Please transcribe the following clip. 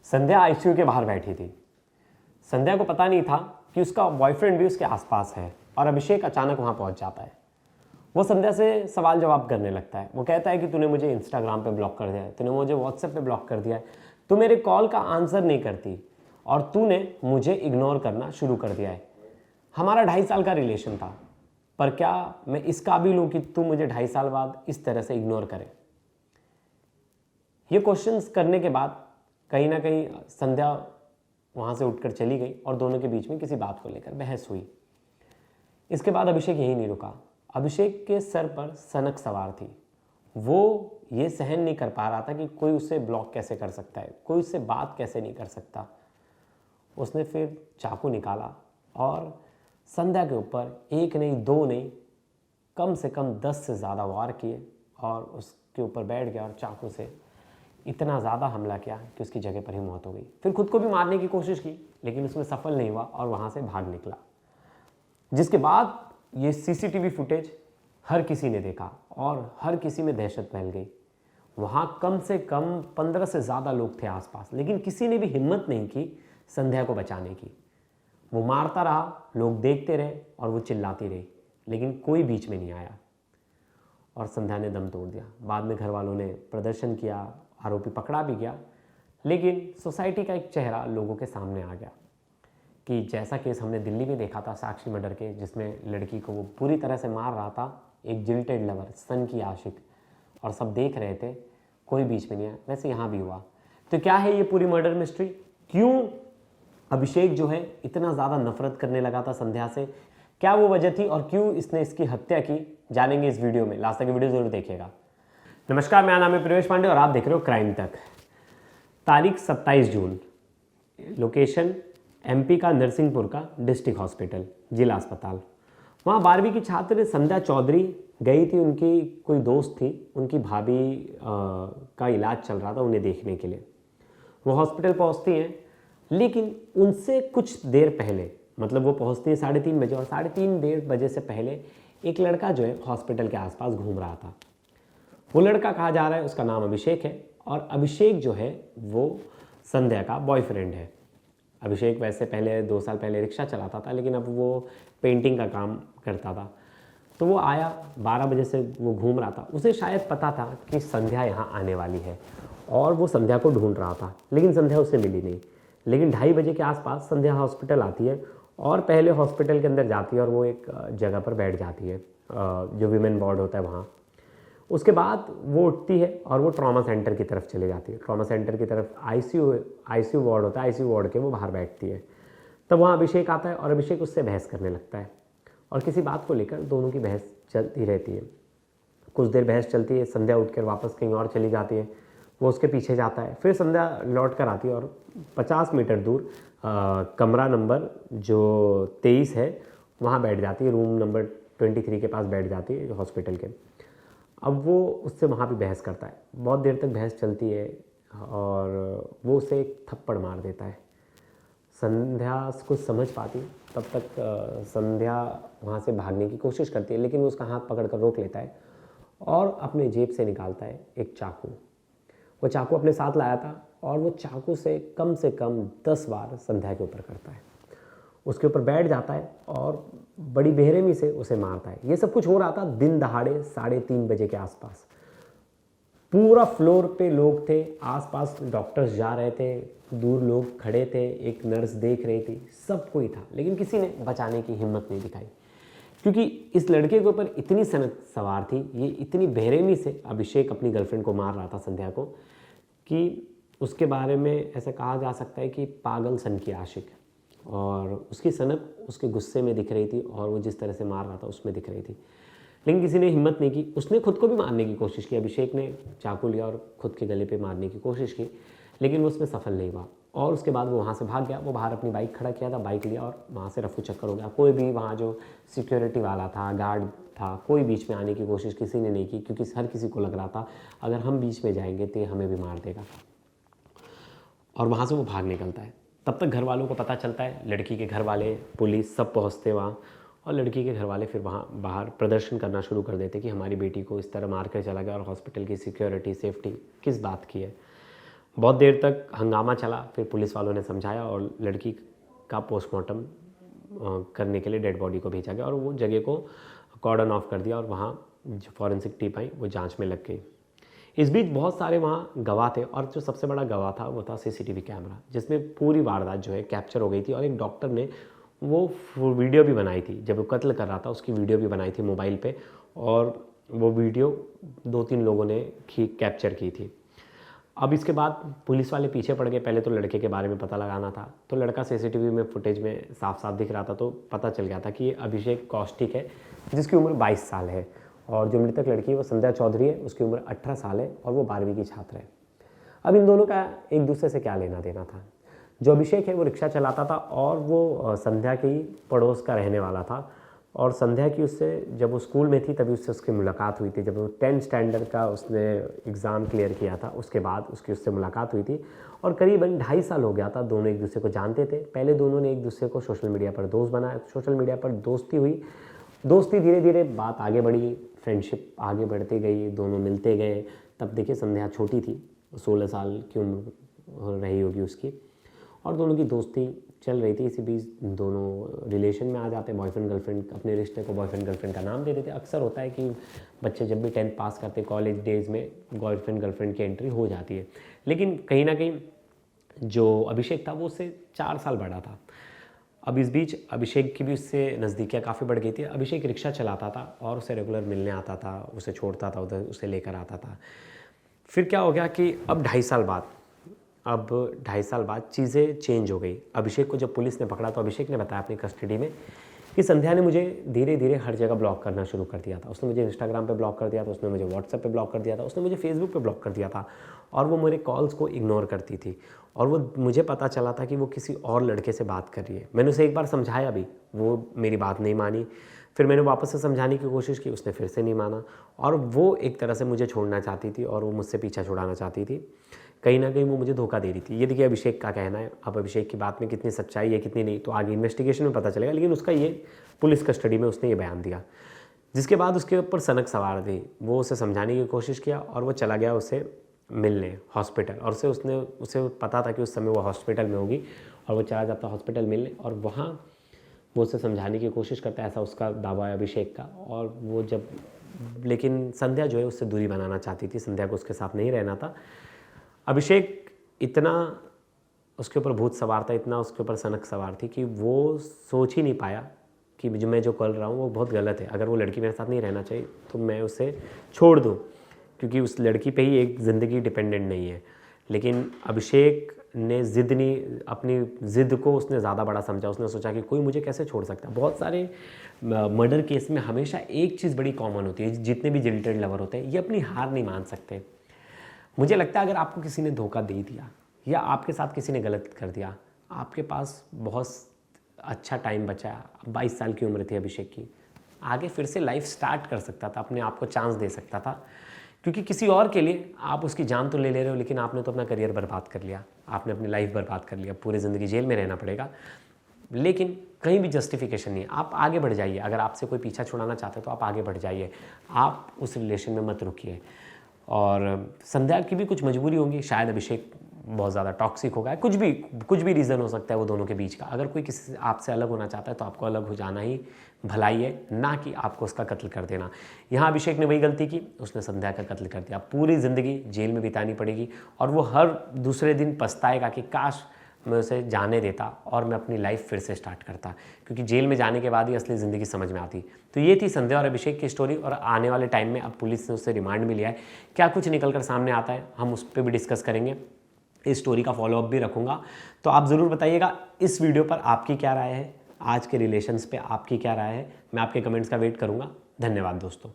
संध्या ICU के बाहर बैठी थी। संध्या को पता नहीं था कि उसका बॉयफ्रेंड भी उसके आसपास है और अभिषेक अचानक वहां पहुंच जाता है। वो संध्या से सवाल जवाब करने लगता है। वो कहता है कि तूने मुझे इंस्टाग्राम पे ब्लॉक कर दिया है, तूने मुझे व्हाट्सएप पे ब्लॉक कर दिया है, तू मेरे कॉल का आंसर नहीं करती और तूने मुझे इग्नोर करना शुरू कर दिया है। हमारा 2.5 साल का रिलेशन था, पर क्या मैं इस काबिल हूं कि तू मुझे 2.5 साल बाद इस तरह से इग्नोर करे? ये क्वेश्चंस करने के बाद कहीं ना कहीं संध्या वहां से उठकर चली गई और दोनों के बीच में किसी बात को लेकर बहस हुई। इसके बाद अभिषेक यही नहीं रुका। अभिषेक के सर पर सनक सवार थी। वो ये सहन नहीं कर पा रहा था कि कोई उसे ब्लॉक कैसे कर सकता है, कोई उससे बात कैसे नहीं कर सकता। उसने फिर चाकू निकाला और संध्या के ऊपर एक नहीं, दो नहीं, कम से कम 10 से ज़्यादा वार किए और उसके ऊपर बैठ गया और चाकू से इतना ज़्यादा हमला किया कि उसकी जगह पर ही मौत हो गई। फिर खुद को भी मारने की कोशिश की, लेकिन उसमें सफल नहीं हुआ और वहाँ से भाग निकला। जिसके बाद ये सीसीटीवी फुटेज हर किसी ने देखा और हर किसी में दहशत फैल गई। वहाँ कम से कम 15 से ज़्यादा लोग थे आसपास, लेकिन किसी ने भी हिम्मत नहीं की संध्या को बचाने की। वो मारता रहा, लोग देखते रहे और वो चिल्लाती रही, लेकिन कोई बीच में नहीं आया और संध्या ने दम तोड़ दिया। बाद में घर वालों ने प्रदर्शन किया, आरोपी पकड़ा भी गया, लेकिन सोसाइटी का एक चेहरा लोगों के सामने आ गया कि जैसा केस हमने दिल्ली में देखा था साक्षी मर्डर के, जिसमें लड़की को वो पूरी तरह से मार रहा था, एक जिल्टेड लवर, सन की आशिक, और सब देख रहे थे, कोई बीच में नहीं आया, वैसे यहाँ भी हुआ। तो क्या है ये पूरी मर्डर मिस्ट्री? क्यों अभिषेक जो है इतना ज़्यादा नफरत करने लगा था संध्या से? क्या वो वजह थी और क्यों इसने इसकी हत्या की? जानेंगे इस वीडियो में। लास्ट तक वीडियो जरूर देखिएगा। नमस्कार, मेरा नाम है प्रवेश पांडे और आप देख रहे हो क्राइम तक। तारीख 27 जून, लोकेशन एमपी का नरसिंहपुर का डिस्ट्रिक्ट हॉस्पिटल, जिला अस्पताल। वहाँ 12वीं की छात्र संध्या चौधरी गई थी। उनकी कोई दोस्त थी, उनकी भाभी का इलाज चल रहा था, उन्हें देखने के लिए वो हॉस्पिटल पहुँचती हैं। लेकिन उनसे कुछ देर पहले, मतलब वो पहुँचती है 3:30 बजे, और 3:30 बजे से पहले एक लड़का जो है हॉस्पिटल के आसपास घूम रहा था। वो लड़का कहा जा रहा है उसका नाम अभिषेक है, और अभिषेक जो है वो संध्या का बॉयफ्रेंड है। अभिषेक वैसे पहले 2 साल पहले रिक्शा चलाता था, लेकिन अब वो पेंटिंग का काम करता था। तो वो आया 12 बजे से, वो घूम रहा था। उसे शायद पता था कि संध्या यहाँ आने वाली है और वो संध्या को ढूंढ रहा था, लेकिन संध्या उससे मिली नहीं। लेकिन 2:30 बजे के आसपास संध्या हॉस्पिटल आती है और पहले हॉस्पिटल के अंदर जाती है और वो एक जगह पर बैठ जाती है, जो विमेन वार्ड होता है वहाँ। उसके बाद वो उठती है और वो ट्रॉमा सेंटर की तरफ चले जाती है। ट्रॉमा सेंटर की तरफ आईसीयू वार्ड होता है, आईसीयू वार्ड के वो बाहर बैठती है। तब वहाँ अभिषेक आता है और अभिषेक उससे बहस करने लगता है और किसी बात को लेकर दोनों की बहस चलती रहती है। कुछ देर बहस चलती है, संध्या उठकर वापस कहीं और चली जाती है, वो उसके पीछे जाता है। फिर संध्या लौट कर आती है और 50 मीटर दूर कमरा नंबर जो 23 है वहाँ बैठ जाती है, रूम नंबर 23 के पास बैठ जाती है हॉस्पिटल के। अब वो उससे वहाँ भी बहस करता है। बहुत देर तक बहस चलती है और वो उसे एक थप्पड़ मार देता है। संध्या कुछ समझ पाती, तब तक संध्या वहाँ से भागने की कोशिश करती है, लेकिन वो उसका हाथ पकड़कर रोक लेता है और अपने जेब से निकालता है एक चाकू। वो चाकू अपने साथ लाया था और वो चाकू से कम 10 बार संध्या के ऊपर करता है। उसके ऊपर बैठ जाता है और बड़ी बेरहमी से उसे मारता है। ये सब कुछ हो रहा था दिन दहाड़े 3:30 बजे के आसपास। पूरा फ्लोर पे लोग थे, आसपास डॉक्टर्स जा रहे थे, दूर लोग खड़े थे, एक नर्स देख रही थी, सब कोई था, लेकिन किसी ने बचाने की हिम्मत नहीं दिखाई, क्योंकि इस लड़के के ऊपर इतनी सनक सवार थी, ये इतनी बेरहमी से अभिषेक अपनी गर्लफ्रेंड को मार रहा था संध्या को, कि उसके बारे में ऐसा कहा जा सकता है कि पागल सन की आशिक। और उसकी सनक उसके गुस्से में दिख रही थी और वो जिस तरह से मार रहा था उसमें दिख रही थी, लेकिन किसी ने हिम्मत नहीं की। उसने खुद को भी मारने की कोशिश की। अभिषेक ने चाकू लिया और खुद के गले पे मारने की कोशिश की, लेकिन वो उसमें सफल नहीं हुआ और उसके बाद वो वहाँ से भाग गया। वो बाहर अपनी बाइक खड़ा किया था, बाइक लिया और वहाँ से रफू चक्कर हो गया। कोई भी वहाँ जो सिक्योरिटी वाला था, गार्ड था, कोई बीच में आने की कोशिश किसी ने नहीं की, क्योंकि हर किसी को लग रहा था अगर हम बीच में जाएंगे तो ये हमें भी मार देगा। और वहाँ से वो भाग निकलता है। तब तक घर वालों को पता चलता है, लड़की के घर वाले, पुलिस सब पहुँचते वहाँ, और लड़की के घर वाले फिर वहाँ बाहर प्रदर्शन करना शुरू कर देते कि हमारी बेटी को इस तरह मार कर चला गया और हॉस्पिटल की सिक्योरिटी, सेफ्टी किस बात की है। बहुत देर तक हंगामा चला, फिर पुलिस वालों ने समझाया और लड़की का पोस्टमार्टम करने के लिए डेड बॉडी को भेजा गया और वो जगह को कॉर्डन ऑफ कर दिया और वहाँ जो फॉरेंसिक टीम आई वो जांच में लग गई। इस बीच बहुत सारे वहाँ गवाह थे और जो सबसे बड़ा गवाह था वो था सीसीटीवी कैमरा, जिसमें पूरी वारदात जो है कैप्चर हो गई थी। और एक डॉक्टर ने वो वीडियो भी बनाई थी, जब वो कत्ल कर रहा था उसकी वीडियो भी बनाई थी मोबाइल पे, और वो वीडियो 2-3 लोगों ने कैप्चर की थी। अब इसके बाद पुलिस वाले पीछे पड़ गए। पहले तो लड़के के बारे में पता लगाना था, तो लड़का सीसीटीवी में फुटेज में साफ साफ दिख रहा था, तो पता चल गया था कि ये अभिषेक कौशिक है, जिसकी उम्र 22 साल है। और जो मृतक लड़की है वो संध्या चौधरी है, उसकी उम्र 18 साल है और वो 12वीं की छात्र है। अब इन दोनों का एक दूसरे से क्या लेना देना था। जो अभिषेक है वो रिक्शा चलाता था और वो संध्या के ही पड़ोस का रहने वाला था, और संध्या की उससे जब वो स्कूल में थी तभी उससे उसकी मुलाकात हुई थी। जब वो 10th स्टैंडर्ड का उसने एग्ज़ाम क्लियर किया था उसके बाद उसकी उससे मुलाकात हुई थी, और करीबन 2.5 साल हो गया था दोनों एक दूसरे को जानते थे। पहले दोनों ने एक दूसरे को सोशल मीडिया पर दोस्त बनाया, सोशल मीडिया पर दोस्ती हुई, दोस्ती धीरे धीरे बात आगे बढ़ी, फ्रेंडशिप आगे बढ़ती गई, दोनों मिलते गए। तब देखिए संध्या छोटी थी, 16 साल की उम्र रही होगी उसकी, और दोनों की दोस्ती चल रही थी। इसी बीच दोनों रिलेशन में आ जाते, बॉयफ्रेंड गर्लफ्रेंड, अपने रिश्ते को बॉयफ्रेंड गर्लफ्रेंड का नाम दे देते। अक्सर होता है कि बच्चे जब भी 10th पास करते कॉलेज डेज में बॉयफ्रेंड गर्लफ्रेंड की एंट्री हो जाती है। लेकिन कहीं ना कहीं जो अभिषेक था वो उससे 4 साल बड़ा था। अब इस बीच अभिषेक की भी उससे नज़दीकियाँ काफ़ी बढ़ गई थी। अभिषेक रिक्शा चलाता था और उसे रेगुलर मिलने आता था, उसे छोड़ता था उधर, उसे लेकर आता था। फिर क्या हो गया कि अब 2.5 साल बाद चीज़ें चेंज हो गई। अभिषेक को जब पुलिस ने पकड़ा तो अभिषेक ने बताया अपनी कस्टडी में कि संध्या ने मुझे धीरे धीरे हर जगह ब्लॉक करना शुरू कर दिया था। उसने मुझे इंस्टाग्राम पे ब्लॉक कर दिया था, उसने मुझे व्हाट्सएप पे ब्लॉक कर दिया था, उसने मुझे फेसबुक पे ब्लॉक कर दिया था, और वो मेरे कॉल्स को इग्नोर करती थी, और वो मुझे पता चला था कि वो किसी और लड़के से बात कर रही है। मैंने उसे एक बार समझाया भी, वो मेरी बात नहीं मानी। फिर मैंने वापस से समझाने की कोशिश की, उसने फिर से नहीं माना, और वो एक तरह से मुझे छोड़ना चाहती थी और वो मुझसे पीछा छुड़ाना चाहती थी। कहीं ना कहीं वो मुझे धोखा दे रही थी। ये देखिए अभिषेक का कहना है। अब अभिषेक की बात में कितनी सच्चाई है कितनी नहीं तो आगे इन्वेस्टिगेशन में पता चलेगा, लेकिन उसका ये पुलिस कस्टडी में उसने ये बयान दिया, जिसके बाद उसके ऊपर सनक सवार थी। वो उसे समझाने की कोशिश किया और वो चला गया उसे मिलने हॉस्पिटल, और उसे पता था कि उस समय वो हॉस्पिटल में होगी, और वो चला जाता हॉस्पिटल मिलने, और वहाँ वो उसे समझाने की कोशिश करता है, ऐसा उसका दावा है अभिषेक का। और वो जब, लेकिन संध्या जो है उससे दूरी बनाना चाहती थी, संध्या को उसके साथ नहीं रहना था। अभिषेक इतना उसके ऊपर भूत सवार था, इतना उसके ऊपर सनक सवार थी कि वो सोच ही नहीं पाया कि मैं जो कर रहा हूँ वो बहुत गलत है। अगर वो लड़की मेरे साथ नहीं रहना चाहिए तो मैं उसे छोड़ दूँ, क्योंकि उस लड़की पे ही एक ज़िंदगी डिपेंडेंट नहीं है। लेकिन अभिषेक ने अपनी ज़िद को उसने ज़्यादा बड़ा समझा। उसने सोचा कि कोई मुझे कैसे छोड़ सकता है। बहुत सारे मर्डर केस में हमेशा एक चीज़ बड़ी कॉमन होती है, जितने भी जिल्टेड लवर होते हैं ये अपनी हार नहीं मान सकते। मुझे लगता है अगर आपको किसी ने धोखा दे दिया या आपके साथ किसी ने गलत कर दिया, आपके पास बहुत अच्छा टाइम बचा है। 22 साल की उम्र थी अभिषेक की, आगे फिर से लाइफ स्टार्ट कर सकता था, अपने आप को चांस दे सकता था, क्योंकि किसी और के लिए आप उसकी जान तो ले रहे हो, लेकिन आपने तो अपना करियर बर्बाद कर लिया, आपने अपनी लाइफ बर्बाद कर लिया, पूरी ज़िंदगी जेल में रहना पड़ेगा। लेकिन कहीं भी जस्टिफिकेशन नहीं है, आप आगे बढ़ जाइए। अगर आपसे कोई पीछा छुड़ाना चाहते तो आप आगे बढ़ जाइए, आप उस रिलेशन में मत रुकिए। और संध्या की भी कुछ मजबूरी होगी, शायद अभिषेक बहुत ज़्यादा टॉक्सिक होगा, कुछ भी रीज़न हो सकता है वो दोनों के बीच का। अगर कोई किसी से आपसे अलग होना चाहता है तो आपको अलग हो जाना ही भलाई है, ना कि आपको उसका कत्ल कर देना। यहाँ अभिषेक ने वही गलती की, उसने संध्या का कत्ल कर दिया। पूरी ज़िंदगी जेल में बितानी पड़ेगी और वो हर दूसरे दिन पछताएगा कि काश मैं उसे जाने देता और मैं अपनी लाइफ फिर से स्टार्ट करता, क्योंकि जेल में जाने के बाद ही असली ज़िंदगी समझ में आती। तो ये थी संध्या और अभिषेक की स्टोरी, और आने वाले टाइम में अब पुलिस ने उससे रिमांड भी लिया है। क्या कुछ निकल कर सामने आता है हम उस पर भी डिस्कस करेंगे, इस स्टोरी का फॉलोअप भी रखूँगा। तो आप ज़रूर बताइएगा इस वीडियो पर आपकी क्या राय है, आज के रिलेशंस पे आपकी क्या राय है। मैं आपके कमेंट्स का वेट करूँगा। धन्यवाद दोस्तों।